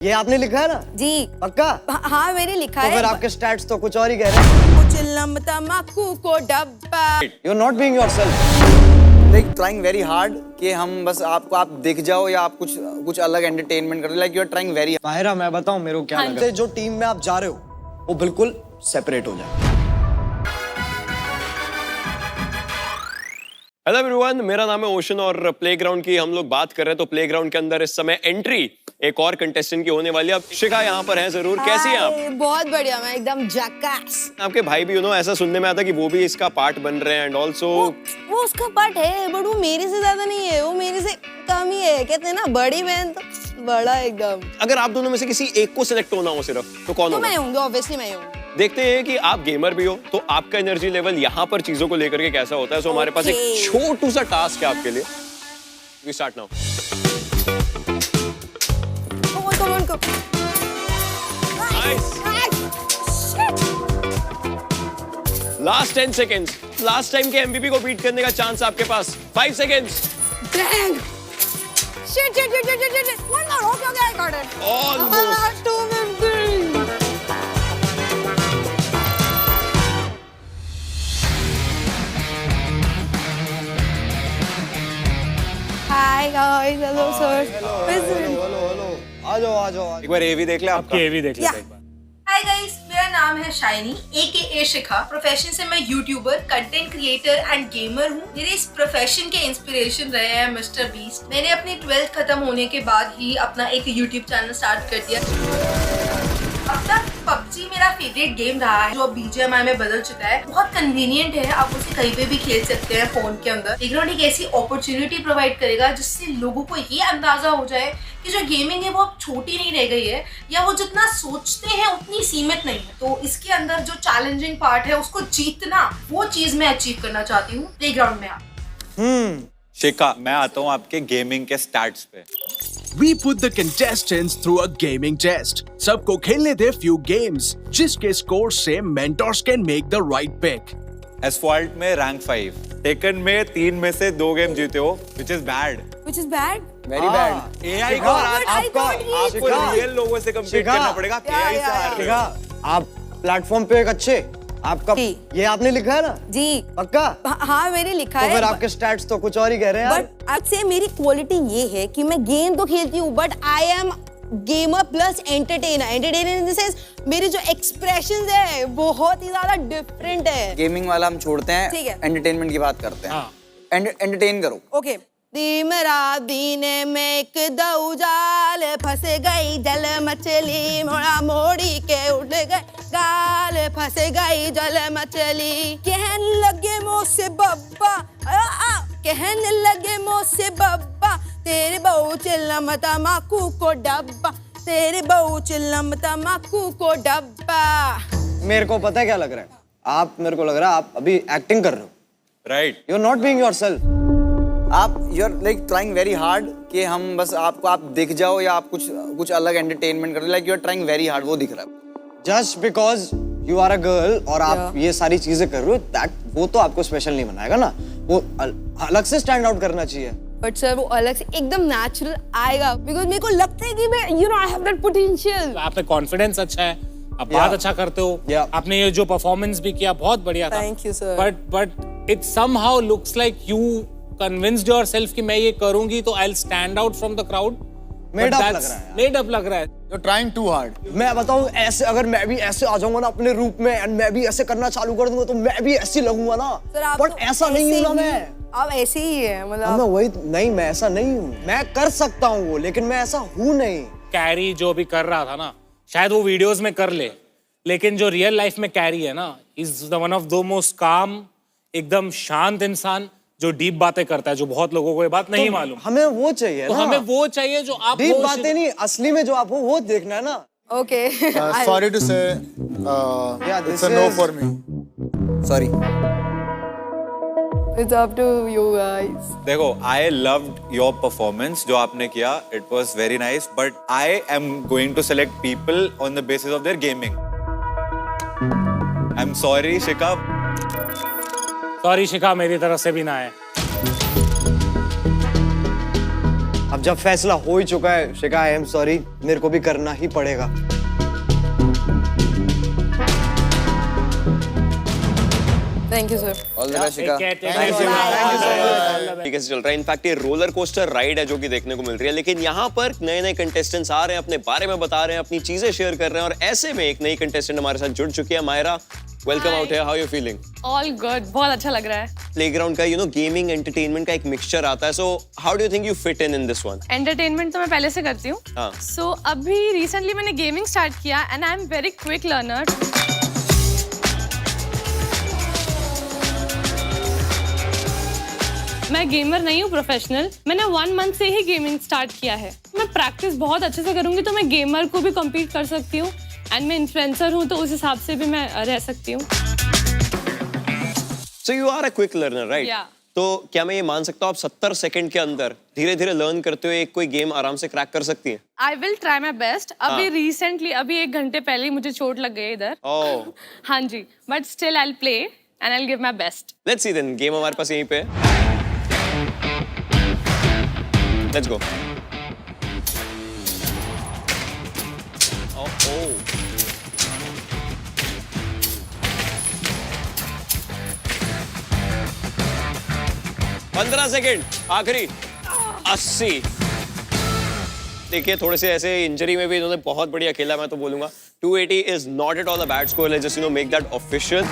ये आपने लिखा है ना? जी पक्का? हाँ मैंने लिखा तो है। फिर आपके स्टैट्स तो कुछ और ही कह रहे हैं। कुछ तम्बाकू को डब्बा। You're not being yourself. Like trying very hard कि हम बस आप दिख जाओ या आप कुछ अलग एंटरटेनमेंट करो। Like you are trying very hard. Mahira, मैं बताऊं मेरे को क्या लगा? जो टीम में आप जा रहे हो वो बिल्कुल सेपरेट हो जाए। हेलो एवरीवन, मेरा नाम है ओशन और प्लेग्राउंड की हम लोग बात कर रहे हैं। तो प्लेग्राउंड के अंदर इस समय एंट्री एक और कंटेस्टेंट की होने वाली है। अब शिखा यहाँ पर है जरूर। कैसी हैं आप? बहुत बढ़िया, मैं एकदम जैकास। आपके भाई भी ऐसा सुनने में आता कि वो भी इसका पार्ट बन रहे हैं एंड ऑल्सो वो उसका पार्ट है, बट वो मेरे से ज्यादा नहीं है, वो मेरे से कम ही है। कहते हैं ना बड़ी बहन तो बड़ा एकदम। अगर आप दोनों में से किसी एक को सिलेक्ट होना हो सिर्फ तो कौन तो होगा? मैं हूँ, ऑब्वियसली मैं हूँ। देखते हैं कि आप गेमर भी हो तो आपका एनर्जी लेवल यहाँ पर चीजों को लेकर के कैसा होता है। सो हमारे पास एक छोटू सा टास्क है आपके लिए। We start now. Come on, come. Nice. Last 10 seconds. Last time के एमवीपी को बीट करने का चांस आपके पास। 5 seconds. Dang. Shit. One more. Okay, I got it. Almost. 250. Hi guys, hello sir. Hello. आ जाओ। एक बार एवी देख ले आपका। एवी देख लेते हैं एक बार। हाय गाइस, मेरा नाम है शाइनी AKA शिखा। प्रोफेशन से मैं YouTuber, content creator and gamer हूँ। मेरे इस प्रोफेशन के इंस्पिरेशन रहे हैं मिस्टर बीस्ट। मैंने अपनी 12th खत्म होने के बाद ही अपना एक यूट्यूब चैनल स्टार्ट कर दिया। अब तक पबजी मेरा फेवरेट गेम रहा है, जो अब BGMI में बदल चुका है। बहुत कन्वीनियंट है, आप उसे कहीं पे भी खेल सकते हैं फोन के अंदर। प्लेग्राउंड एक ऐसी अपॉर्चुनिटी प्रोवाइड करेगा जिससे लोगों को ये अंदाजा हो जाए कि जो गेमिंग है वो अब छोटी नहीं रह गई है, या वो जितना सोचते हैं उतनी सीमित नहीं है। तो इसके अंदर जो चैलेंजिंग पार्ट है उसको जीतना, वो चीज मैं अचीव करना चाहती हूँ प्लेग्राउंड में। शिखा, मैं आता हूँ आपके गेमिंग के स्टैट्स पे। We put the contestants through a gaming test. सबको खेलने दे few games, जिसके स्कोर से mentors can make the right pick. Asphalt में रैंक 5, टेकन में 3 में से 2 गेम जीते हो, which is bad. Which is bad? Very bad. AI को आपको रियल लोगों से compete शिखा। करना पड़ेगा। AI से हार रहे हो। शिखा, आप प्लेटफॉर्म पे एक अच्छे आपका ये आपने लिखा है ना? जी पक्का? हाँ मैंने लिखा तो है। फिर आपके स्टैट्स तो कुछ और ही कह रहे हैं। बट आपसे मेरी क्वालिटी ये है कि मैं गेम तो खेलती हूँ, but I am gamer plus entertainer in the sense मेरे जो एक्सप्रेशंस है बहुत ही ज्यादा डिफरेंट है। गेमिंग वाला हम छोड़ते हैं, ठीक है। एंटरटेनमेंट की बात करते हैं। एंटरटेन करो। ओके। दिन रात दिन में एक दऊ जाल फंस गई, जल मछली मोड़ा मोड़ी के उड़ गए गाल, फंस गई जल मछली। कहने लगे मुझसे बब्बा, कहने लगे मुझसे बब्बा, तेरे बहू चिल्लम तम्बाकू को डब्बा, तेरे बहू चिल्लम तम्बाकू को डब्बा। मेरे को पता है क्या लग रहा है? मेरे को लग रहा है आप अभी एक्टिंग कर रहे हो। Right. You're not being yourself. आप you are like trying very hard कि हम बस आप दिख जाओ या आप कुछ अलग एंटरटेनमेंट करो। Like you are trying very hard, वो दिख रहा है। Just because you are a girl और आप ये सारी चीजें कर रहे हो, वो तो आपको स्पेशल नहीं बनाएगा ना। वो अलग से स्टैंड आउट करना चाहिए। बट सर वो अलग से एकदम नेचुरल आएगा, बिकॉज मेरे को लगता है कि मैं आई हैव दैट पोटेंशियल। आप में कॉन्फिडेंस अच्छा है, आप बात अच्छा करते हो। आपने ये जो परफॉर्मेंस भी किया बहुत बढ़िया था। Thank you, sir. But it somehow looks like you convinced yourself कि मैं ये करूंगी तो I will stand out from the crowd. Made up लग रहा है। मेड अप लग रहा है। You are trying too hard. मैं बताऊं, ऐसे अगर मैं भी ऐसे आ जाऊंगा ना अपने रूप में एंड मैं भी ऐसे करना चालू कर दूंगा तो मैं भी ऐसे लगूंगा ना। बट ऐसा नहीं हूं ना मैं। आप ऐसे ही है मतलब। मैं वही नहीं, मैं ऐसा नहीं हूँ। मैं कर सकता हूँ वो, लेकिन मैं ऐसा हूँ नहीं। कैरी जो भी कर रहा था ना, शायद वो वीडियोस में कर ले, लेकिन जो रियल लाइफ में कैरी है ना, is the one of the most काम, एकदम शांत इंसान जो डीप बातें करता है, जो बहुत लोगों को ये बात नहीं मालूम। हमें वो चाहिए तो ना। हमें वो चाहिए जो आप डीप बातें नहीं, असली में जो आप हो वो देखना है ना। Okay. Sorry to say, it's a no for me. Sorry. It's up to you guys. देखो, I loved your performance जो आपने किया. It was very nice, but I am going to select people on the basis of their gaming. I'm sorry, Shikha. Sorry Shikha, मेरी तरफ से भी ना है। अब जब फैसला हो ही चुका है शिखा, आई एम सॉरी, मेरे को भी करना ही पड़ेगा। Thank you sir. All the best Shikha. ठीक है, चल रहा है। इनफैक्ट ये रोलर कोस्टर राइड है जो कि देखने को मिल रही है, लेकिन यहाँ पर नए नए कंटेस्टेंट्स आ रहे हैं, अपने बारे में बता रहे हैं, अपनी चीजें शेयर कर रहे हैं, और ऐसे में एक नई कंटेस्टेंट हमारे साथ जुड़ चुकी है, Myra. Welcome out here, how you feeling? All good, बहुत अच्छा लग रहा है। प्लेग्राउंड का गेमिंग एंटरटेनमेंट का एक मिक्सचर आता है, so how do you think you fit in this one? Entertainment तो मैं पहले से करती हूँ, हाँ। सो अभी रिसेंटली मैंने गेमिंग स्टार्ट किया and I am very quick learner. मैं गेमर नहीं हूँ प्रोफेशनल, मैंने 1 मंथ से ही गेमिंग स्टार्ट किया है। मैं प्रैक्टिस बहुत अच्छे से करूँगी तो मैं गेमर को भी कम्पीट कर सकती हूँ, एंड मैं इन्फ्लुएंसर हूँ तो उस हिसाब से भी मैं रह सकती हूँ। So you are a quick learner, right? Yeah. तो क्या मैं ये मान सकता हूँ आप 70 सेकंड के अंदर धीरे धीरे लर्न करते हुए एक कोई गेम आराम से क्रैक कर सकती हैं? I will try my best. अभी रिसेंटली अभी 1 घंटे पहले ही मुझे चोट लग गई इधर। Oh. हाँ जी, but still I will play and I will give my best. Let's see then. Game हमारे पास यहीं पे है। Let's go. Oh. 15 सेकेंड, आखिरी 80। देखिए थोड़े से ऐसे इंजरी में भी इन्होंने बहुत बढ़िया खेला, मैं तो बोलूंगा 280 is not at all a bad score. Let's just make that official.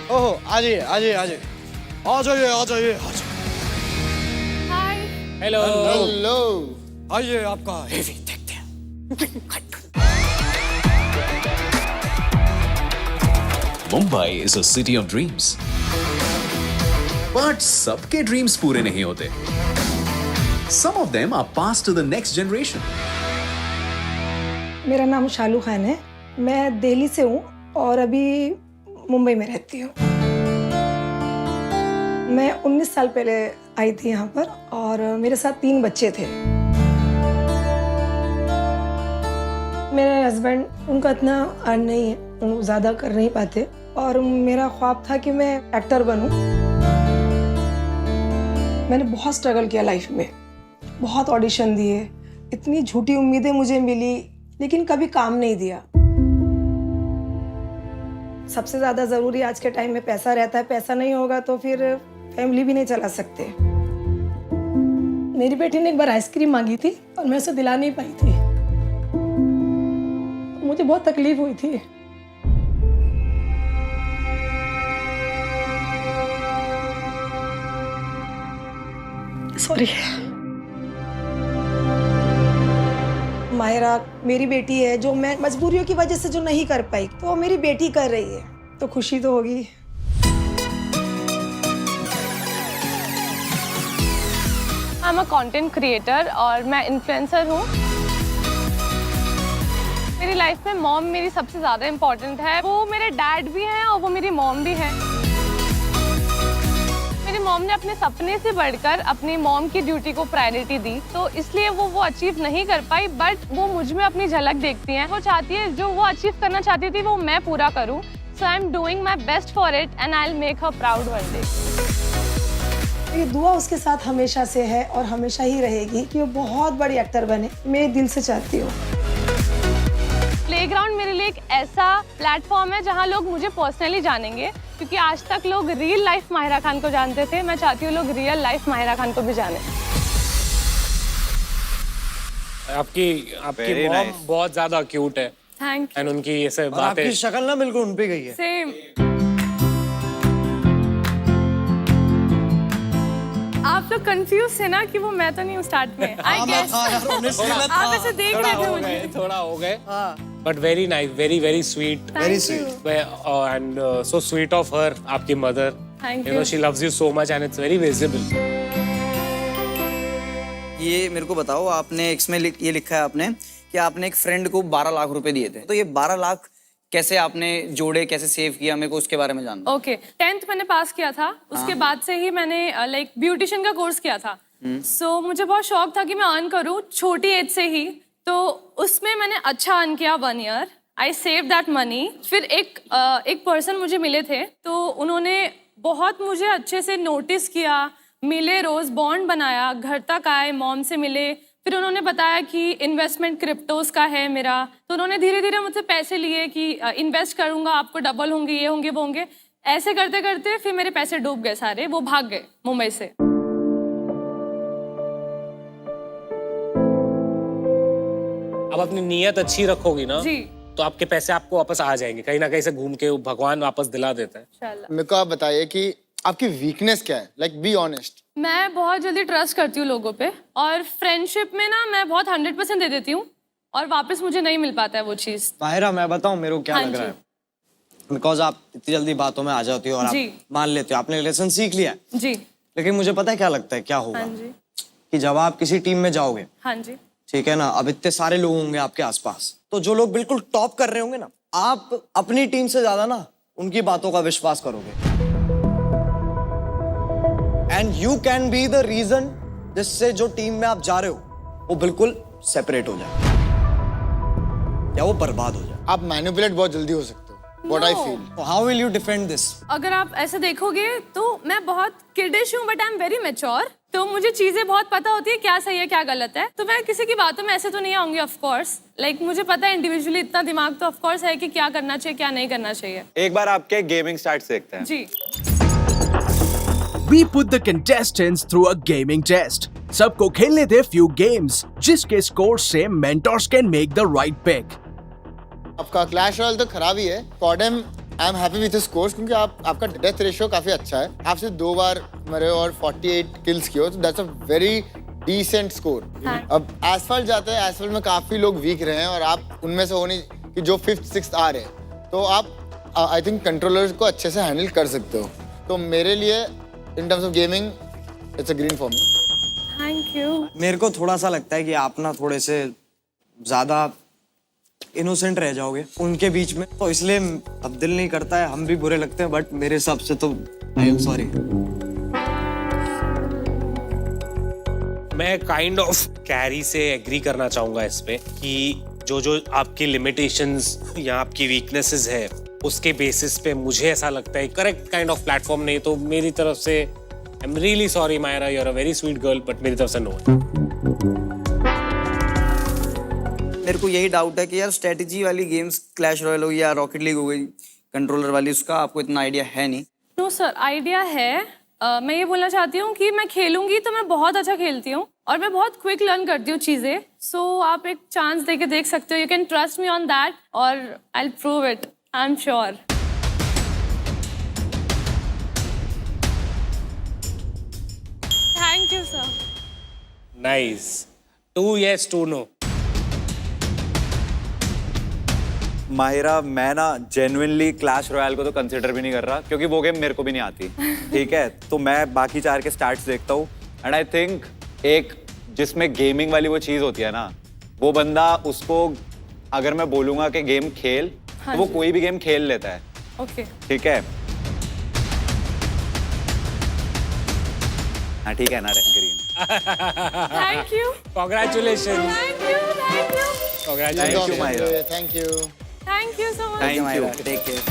ओहो, आ जाइए आ जाइए आ जाइए आ जाइए आ जाइए आ जाइए। हाय। हेलो। Hello. आइए आपका हेवी देखते हैं। Mumbai is a city of dreams. But सबके dreams पूरे नहीं होते. Some of them are passed to the next generation. मेरा नाम शालू खान है, मैं दिल्ली से हूँ और अभी मुंबई में रहती हूँ। मैं 19 साल पहले आई थी यहाँ पर और मेरे साथ 3 बच्चे थे। मेरे हस्बैंड, उनका इतना अर्न नहीं है, वो ज़्यादा कर नहीं पाते, और मेरा ख्वाब था कि मैं एक्टर बनूं। मैंने बहुत स्ट्रगल किया लाइफ में, बहुत ऑडिशन दिए, इतनी झूठी उम्मीदें मुझे मिली, लेकिन कभी काम नहीं दिया। सबसे ज़्यादा ज़रूरी आज के टाइम में पैसा रहता है, पैसा नहीं होगा तो फिर फैमिली भी नहीं चला सकते। मेरी बेटी ने एक बार आइसक्रीम मांगी थी और मैं उसे दिला नहीं पाई थी, मुझे बहुत तकलीफ हुई थी। सॉरी। मायरा मेरी बेटी है, जो मैं मजबूरियों की वजह से जो नहीं कर पाई, तो मेरी बेटी कर रही है, तो खुशी तो होगी। I am a content creator और मैं इन्फ्लुएंसर हूँ। मेरी लाइफ में मॉम मेरी सबसे ज़्यादा इम्पोर्टेंट है। वो मेरे डैड भी हैं और वो मेरी मॉम भी है। मेरी मॉम ने अपने सपने से बढ़कर अपनी मॉम की ड्यूटी को प्रायोरिटी दी, तो इसलिए वो अचीव नहीं कर पाई, बट वो मुझ में अपनी झलक देखती हैं। वो चाहती है जो वो अचीव करना चाहती थी वो मैं पूरा करूँ। So I am doing my best for it and I will make her proud one day. ये दुआ उसके साथ हमेशा से है और हमेशा ही रहेगी कि वो बहुत बड़ी एक्टर बने, मैं दिल से चाहती हूँ। प्लेग्राउंड मेरे लिए एक ऐसा प्लेटफॉर्म है जहाँ लोग मुझे पर्सनली जानेंगे, क्योंकि आज तक लोग रियल लाइफ माहिरा खान को जानते थे। मैं चाहती हूँ लोग रियल लाइफ माहिरा खान को भी जाने। आपकी Very मॉम nice. बहुत ज्यादा क्यूट है, थैंक एंड उनकी ये सब और आपकी बातें। शक्ल ना बिल्कुल उन पे गई है। सेम। आप लोग कंफ्यूज थे ना कि वो मैं तो नहीं हूँ स्टार्ट में। आई गेस आप ऐसे देख रहे थे मुझे। थोड़ा हो गए, but very nice, very very sweet, very sweet. And so sweet of her, आपकी mother. Thank you no you. She loves you so much and it's very visible. ये मेरे को बताओ, आपने इसमें ये लिखा है आपने कि आपने एक फ्रेंड को 12 लाख रुपए दिए थे, तो ये 12 लाख कैसे आपने जोड़े, कैसे सेव किया, मेरे को उसके बारे में जानना। ओके, 10th मैंने पास किया था, उसके बाद से ही मैंने लाइक ब्यूटिशियन का कोर्स किया था। सो मुझे बहुत शौक था कि मैं अर्न करूँ छोटी एज से ही, तो उसमें मैंने अच्छा अर्न किया 1 year. I save that money. फिर एक पर्सन मुझे मिले थे, तो उन्होंने बहुत मुझे अच्छे से नोटिस किया, मिले, रोज बॉन्ड बनाया, घर तक आए, मॉम से मिले। फिर उन्होंने बताया कि इन्वेस्टमेंट क्रिप्टोज का है मेरा, तो उन्होंने धीरे धीरे मुझसे पैसे लिए कि इन्वेस्ट करूंगा, आपको डबल होंगे, ये होंगे, वो होंगे। ऐसे करते करते फिर मेरे पैसे डूब गए सारे, वो भाग गए मुंबई से। अब अपनी नीयत अच्छी रखोगी ना जी, तो आपके पैसे आपको वापस आ जाएंगे, कहीं ना कहीं से घूम के भगवान वापस दिला देता है। इंशाल्लाह। मेरे को आप बताइए कि आपकी वीकनेस क्या है, लाइक बी ऑनेस्ट। मैं बहुत जल्दी ट्रस्ट करती हूँ लोगों पे, और फ्रेंडशिप में ना मैं बहुत 100% दे देती हूँ, और वापस मुझे नहीं मिल पाता है वो चीज़। माहिरा, मैं बताऊं मेरे को क्या हाँ लग रहा जी। है, बिकॉज आप इतनी जल्दी बातों में आ जाती हो और जी। आप मान लेते हो, आपने लेसन सीख लिया है। जी। लेकिन मुझे पता है क्या लगता है क्या होगा, हाँ जी। कि जब आप किसी टीम में जाओगे, हाँ जी। ठीक है ना, अब इतने सारे लोग होंगे आपके आसपास, तो जो लोग बिल्कुल टॉप कर रहे होंगे ना, आप अपनी टीम से ज्यादा ना उनकी बातों का विश्वास करोगे, and you can be the reason जिससे जो टीम में आप जा रहे हो वो बिल्कुल सेपरेट हो जाए या वो बर्बाद हो जाए। आप मैनिपुलेट बहुत जल्दी हो सकते हो, what I feel. How will you defend this? अगर आप ऐसे देखोगे तो मैं बहुत किडिश हूँ, but I am very mature. तो मुझे चीजें बहुत पता होती है, क्या सही है क्या गलत है। तो मैं किसी की बातों में ऐसे तो नहीं आऊंगी, ऑफ कोर्स। लाइक मुझे पता है इंडिविजुअली इतना दिमाग तो ऑफ कोर्स है कि क्या करना चाहिए क्या नहीं करना चाहिए। एक बार आपके गेमिंग स्टार्ट देखते हैं। जी। We put the contestants through a gaming test. सबको खेलने दे few games, जिसके स्कोर से mentors can make the right pick. आपका क्लैश रॉयल तो खराब ही है। CODM, I am happy with scores, क्योंकि आपका डेथ रेशियो काफी अच्छा है। आप सिर्फ 2 बार मरे और 48 किल्स किए हो, तो that's a very decent score. अब एसफल्ट जाते हैं, एसफल्ट में काफी लोग वीक रहे हैं और आप उनमें से होने कि जो 5th 6th आ रहे हैं, तो आप आई थिंक कंट्रोलर्स को अच्छे से हैंडल कर सकते हो। तो मेरे लिए in terms of gaming it's a green for me. Thank you. मेरे को थोड़ा सा लगता है कि आप ना थोड़े से ज्यादा इनोसेंट रह जाओगे उनके बीच में, तो इसलिए अब दिल नहीं करता है, हम भी बुरे लगते हैं, बट मेरे हिसाब से तो आई एम सॉरी। मैं काइंड ऑफ कैरी से एग्री करना चाहूंगा इस पे कि जो आपकी लिमिटेशंस या आपकी वीकनेसेस है, उसके बेसिस पे मुझे ऐसा लगता है करेक्ट काइंड ऑफ प्लेटफॉर्म नहीं। तो मेरी तरफ से I am really sorry Myra, you are a very sweet girl, but मेरी तरफ से नो। मेरे को यही डाउट है कि यार स्ट्रेटजी वाली गेम्स, क्लैश रॉयल हो या रॉकेट लीग हो गई कंट्रोलर वाली, उसका आपको इतना आइडिया है नहीं? नो सर, आइडिया है। मैं ये बोलना चाहती हूँ कि मैं खेलूंगी तो मैं बहुत अच्छा खेलती हूँ और मैं बहुत क्विक लर्न करती हूँ चीज़ें। सो आप एक चांस दे के देख सकते हो, you can trust me on that, और I will prove it, I am sure. Thank you sir. Nice. 2 yes 2 no। Mahira, मैं ना जेन्युइनली क्लैश रॉयल को तो कंसिडर भी नहीं कर रहा, क्योंकि वो गेम मेरे को भी नहीं आती। ठीक है, तो मैं बाकी 4 के स्टार्ट्स देखता हूँ, एंड आई थिंक एक जिसमें गेमिंग वाली वो चीज़ होती है ना, वो बंदा, उसको अगर मैं बोलूँगा कि गेम खेल, तो वो कोई भी गेम खेल लेता है। ओके। ठीक है, हाँ ठीक है ना, green. Thank you. Congratulations। Thank you, thank you. Congratulations। Thank you, Mahira. Thank you. Thank you so much. Thank you, take care.